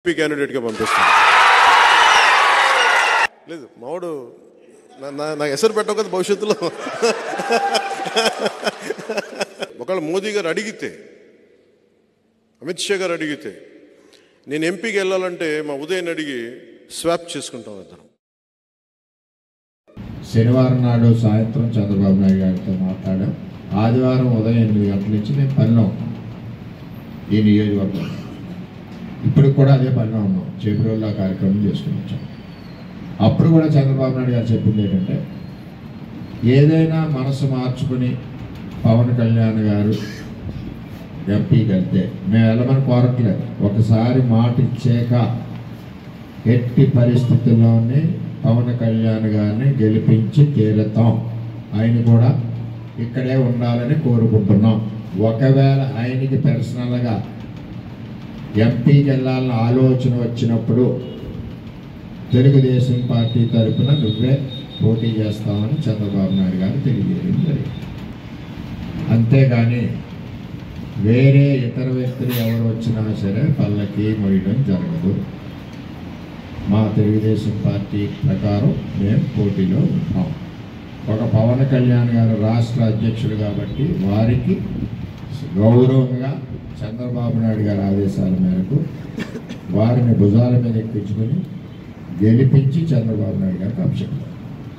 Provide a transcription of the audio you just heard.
MP క్యాండిడేట్గా పంపిస్తాను. లేదు మావాడు నాకు ఎసరు పెట్టవు కదా భవిష్యత్తులో. ఒకవేళ మోదీ గారు అడిగితే, అమిత్ షా గారు అడిగితే నేను ఎంపీకి వెళ్ళాలంటే మా ఉదయం అడిగి స్వాప్ చేసుకుంటాం ఇద్దరం. శనివారం నాడు సాయంత్రం చంద్రబాబు నాయుడు గారితో మాట్లాడాం. ఆదివారం ఉదయం 8 గంటల నుంచి మేము పనిలో ఈ నియోజకవర్గం ఇప్పుడు కూడా అదే పనిలో ఉన్నాం. చేపరోళ్ళ కార్యక్రమం చేసుకుని వచ్చాం. అప్పుడు కూడా చంద్రబాబు నాయుడు గారు చెప్పింది ఏంటంటే, ఏదైనా మనసు మార్చుకుని పవన్ కళ్యాణ్ గారు ఎంపీకి వెళ్తే మేము వెళ్ళమని కోరట్లేదు. ఒకసారి మాట ఇచ్చాక ఎట్టి పరిస్థితుల్లోనే పవన్ కళ్యాణ్ గారిని గెలిపించి తీరుతాం. ఆయన కూడా ఇక్కడే ఉండాలని కోరుకుంటున్నాం. ఒకవేళ ఆయనకి పర్సనల్గా ఎంపీకి వెళ్ళాలని ఆలోచన వచ్చినప్పుడు తెలుగుదేశం పార్టీ తరఫున నువ్వే పోటీ చేస్తామని చంద్రబాబు నాయుడు గారు తెలియజేయడం జరిగింది. అంతేగాని వేరే ఇతర వ్యక్తులు ఎవరు వచ్చినా సరే పల్లకి మోయడం జరగదు. మా తెలుగుదేశం పార్టీ ప్రకారం మేము పోటీలో ఉంటాం. ఒక పవన్ కళ్యాణ్ గారు రాష్ట్ర అధ్యక్షుడు కాబట్టి వారికి గౌరవంగా చంద్రబాబు నాయుడు గారి ఆదేశాల మేరకు వారిని భుజాల మీద ఎక్కించుకొని గెలిపించి చంద్రబాబు నాయుడు గారికి అప్పచెప్పారు.